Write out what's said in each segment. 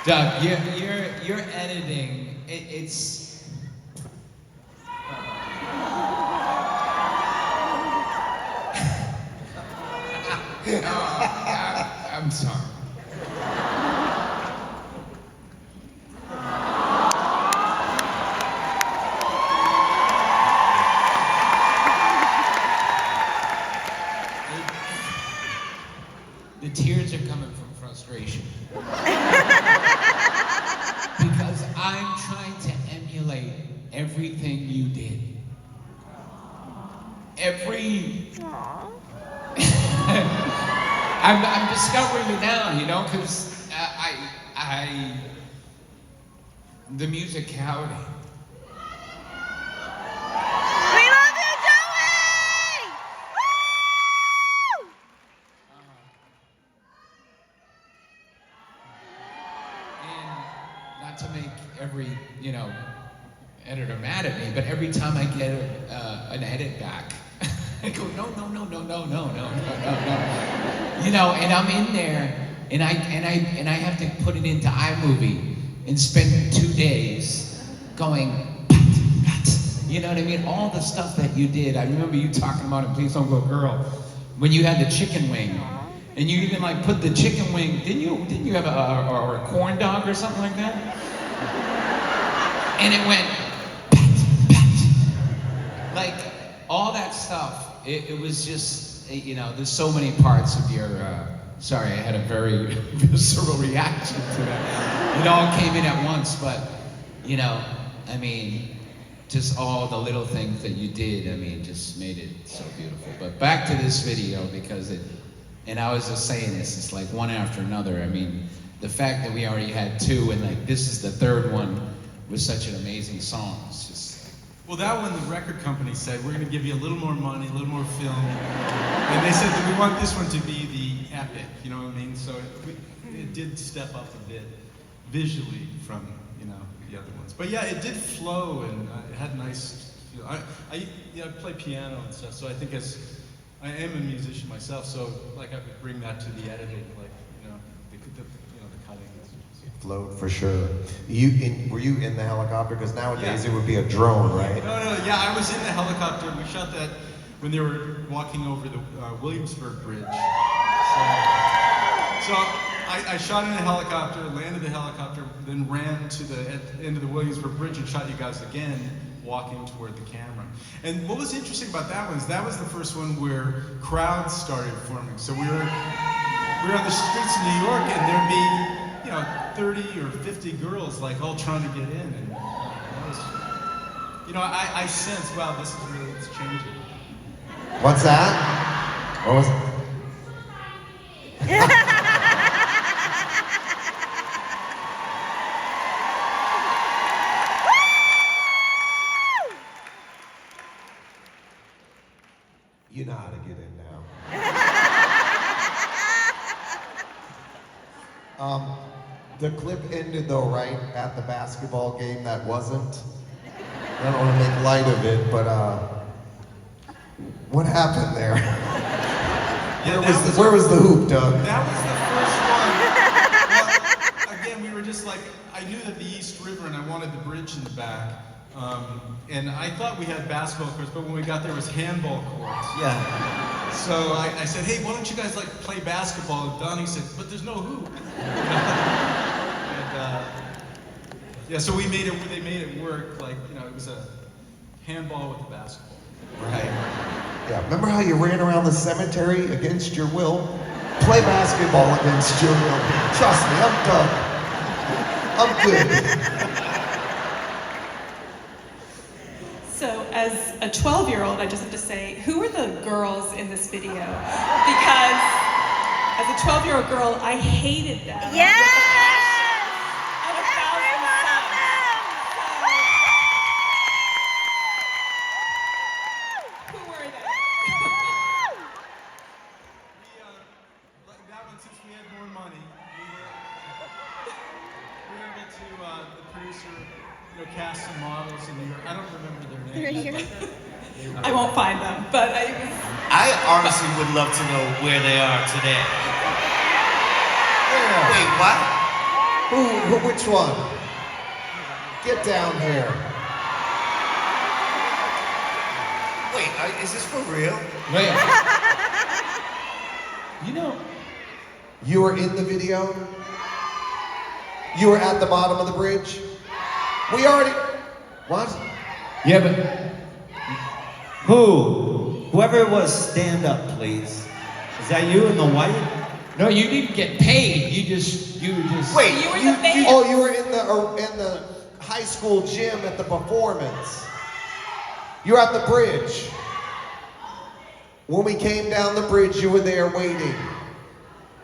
Doug, you're editing. It's. I'm sorry. The tears are coming from frustration. Because I'm trying to emulate everything you did. I'm discovering it now, you know, because the musicality. We love you, Joey! Woo! And not to make every, you know, editor mad at me, but every time I get an edit back, I go, no. You know, and I'm in there, and I have to put it into iMovie and spend 2 days going, pat. You know what I mean? All the stuff that you did. I remember you talking about it, Please Don't Go Girl, when you had the chicken wing. And you even like put the chicken wing, didn't you have a corn dog or something like that? And it went, pat. Like, all that stuff, it was just, you know, there's so many parts of your, sorry, I had a very visceral reaction to that. It all came in at once, but, you know, I mean, just all the little things that you did, I mean, just made it so beautiful. But back to this video, because and I was just saying this, it's like one after another. I mean, the fact that we already had 2, and like this is the 3rd one with such an amazing song, it's just... Well, that one, the record company said, we're going to give you a little more money, a little more film. And they said that we want this one to be the epic, you know what I mean? So it did step up a bit visually from, you know, the other ones. But yeah, it did flow, and it had nice feel. I play piano and stuff, so I think I am a musician myself, so like I could bring that to the editing, like, you know, the cutting. Float for sure. Were you in the helicopter? Because nowadays it would be a drone, right? No, yeah, I was in the helicopter. We shot that when they were walking over the Williamsburg Bridge. So I shot in a helicopter, landed the helicopter, then ran to the end of the Williamsburg Bridge and shot you guys again, walking toward the camera. And what was interesting about that was the first one where crowds started forming. So we were on the streets of New York, and there'd be, you know, 30 or 50 girls like all trying to get in, and that was, you know, I sense, wow, this is really, it's changing. What's that? What was it? You know how to get in now. The clip ended though, right at the basketball game that wasn't. I don't want to make light of it, but what happened there? Where was the hoop, Doug? That was the first one. Well, again, we were just like, I knew that the East River, and I wanted the bridge in the back. And I thought we had basketball courts, but when we got there, it was handball courts. Yeah. So I said, hey, why don't you guys like play basketball? And Donnie said, but there's no hoop. Yeah, so they made it work, like, you know, it was a handball with a basketball. Right. Yeah, remember how you ran around the cemetery against your will? Play basketball against your will. Trust me, I'm done. I'm good. So as a 12-year-old, I just have to say, who are the girls in this video? Because as a 12-year-old girl, I hated them. Yes! Cast some models in New York. I don't remember their names. I won't find them, but I honestly would love to know where they are today. Yeah. Wait, what? Which one? Get down here. Wait, is this for real? Wait. You know, You were in the video? You were at the bottom of the bridge? We already... What? yeah, but Whoever it was, stand up, please. Is that you in the white? no, you didn't get paid. You were just. Wait, You were the fan. Oh, you were in the high school gym at the performance. You were at the bridge. When we came down the bridge, you were there waiting.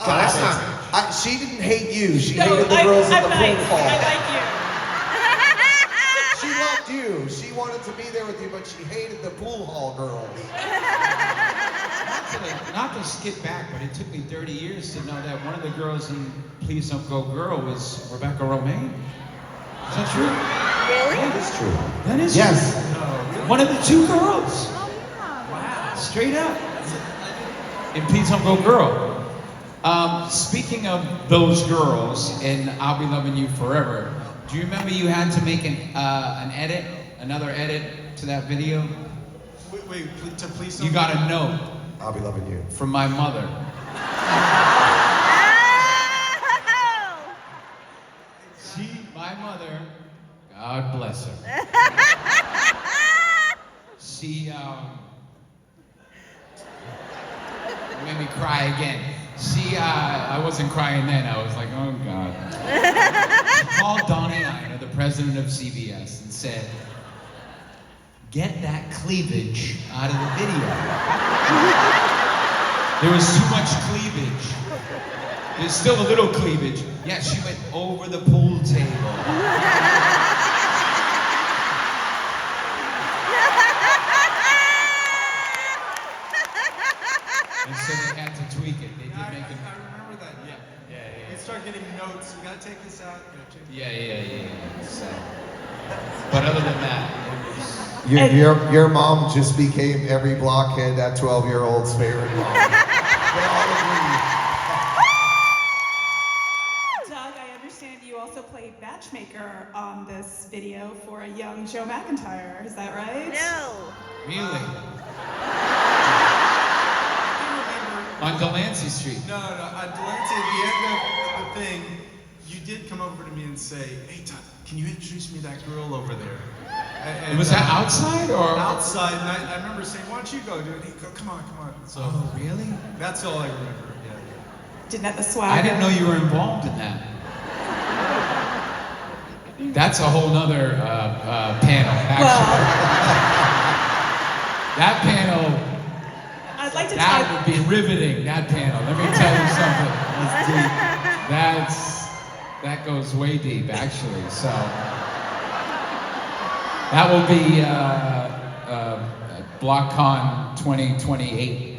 Oh, that's not. She didn't hate you. She No, hated the girls at I'm the nice. pool hall. I like you. She loved you. She wanted to be there with you, but she hated the pool hall girls. Not to skip back, but it took me 30 years to know that one of the girls in Please Don't Go Girl was Rebecca Romaine. Is that true? Really? That is true. That is Yes. true. One of the two girls. Oh, Straight up. In Please Don't Go Girl. Speaking of those girls in I'll Be Loving You Forever, do you remember you had to make another edit to that video? Wait, to please You got a note I'll be loving you. from my mother. Oh! My mother, God bless her. She made me cry again. I wasn't crying then. I was like, oh God. She called Donnie Ienner, the president of CBS, and said, get that cleavage out of the video. There was too much cleavage. There's still a little cleavage. Yeah, she went over the pool table. And so they had to tweak it. They did I make it. remember that. Yeah. You start getting notes. You gotta take this out. You know, check- Yeah. So, but other than that, it was. Your mom just became every blockhead at 12-year-old's favorite mom. They all agree. Doug, I understand you also played matchmaker on this video for a young Joe McIntyre. Is that right? No. Really? On Delancey Street. No, on Delancey, at the end of the thing, you did come over to me and say, hey, Todd, can you introduce me to that girl over there? And, Was that outside or? outside? And I remember saying, why don't you go, dude? Hey, go, come on. So Oh, really? that's all I remember. Yeah. Didn't have the swag. I didn't know you were involved in that. That's a whole nother panel, actually. Well, That panel, I'd like to that talk. would be riveting, that panel. Let me tell you something. That goes way deep, actually. So, that will be BlockCon 2028.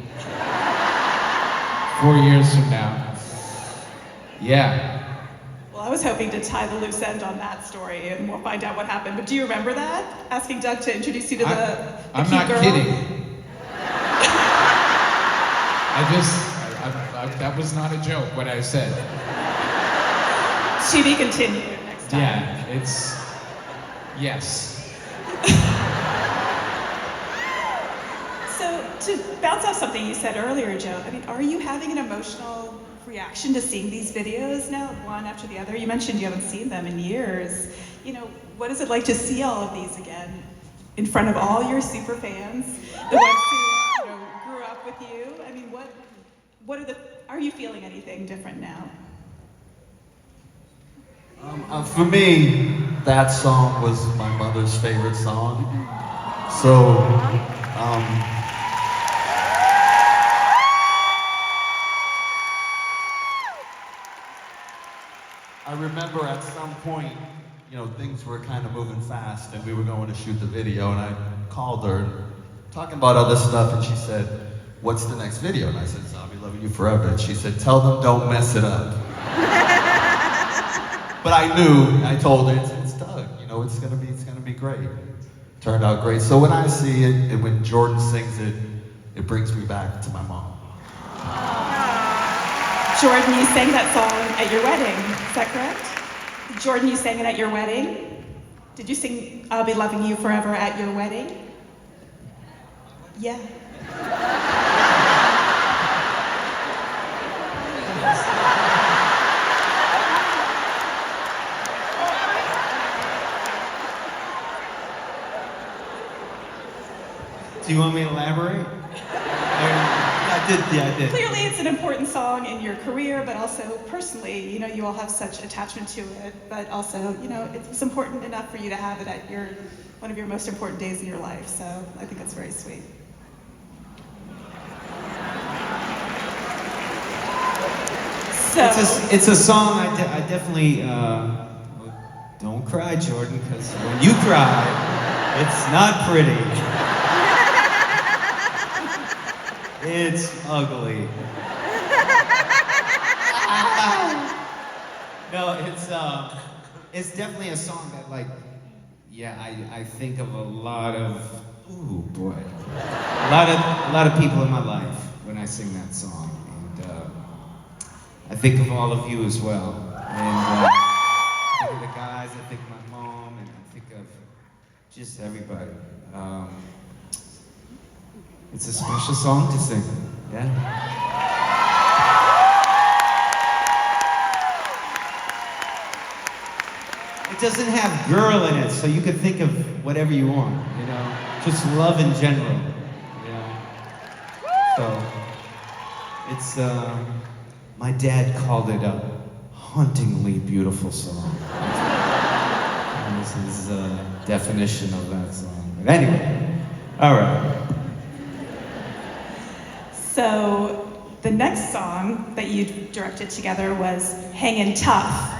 4 years from now. Yeah. Well, I was hoping to tie the loose end on that story, and we'll find out what happened. But do you remember that? Asking Doug to introduce you to the I'm cute not girl? kidding. That was not a joke, what I said. To be continued next time. Yeah, it's, yes. So, to bounce off something you said earlier, Joe, I mean, are you having an emotional reaction to seeing these videos now, one after the other? You mentioned you haven't seen them in years. You know, what is it like to see all of these again in front of all your super fans, the ones who grew up with you? I mean, are you feeling anything different now? For me, that song was my mother's favorite song. So, I remember at some point, things were kind of moving fast and we were going to shoot the video and I called her talking about other stuff and she said, what's the next video? And I said, I'll Be Loving You Forever. And she said, tell them don't mess it up. But I told her, it's Doug, it's gonna be great. Turned out great. So when I see it, and when Jordan sings it, it brings me back to my mom. Jordan, you sang that song at your wedding, is that correct? Jordan, you sang it at your wedding? Did you sing I'll Be Loving You Forever at your wedding? Yeah. Do you want me to elaborate? I did. Clearly, it's an important song in your career, but also personally, you know, you all have such attachment to it. But also, you know, it was important enough for you to have it at one of your most important days in your life. So I think that's very sweet. So It's a song I definitely don't cry, Jordan, because when you cry, it's not pretty. It's ugly. No, it's definitely a song that, like, yeah, I think of a lot of, ooh boy, a lot of people in my life when I sing that song, and I think of all of you as well, and I think of the guys, I think of my mom, and I think of just everybody. It's a special song to sing, yeah. It doesn't have girl in it, so you could think of whatever you want, you know? Just love in general, you know? So, it's, my dad called it a hauntingly beautiful song. And this is a definition of that song. But anyway, all right. So the next song that you directed together was Hangin' Tough.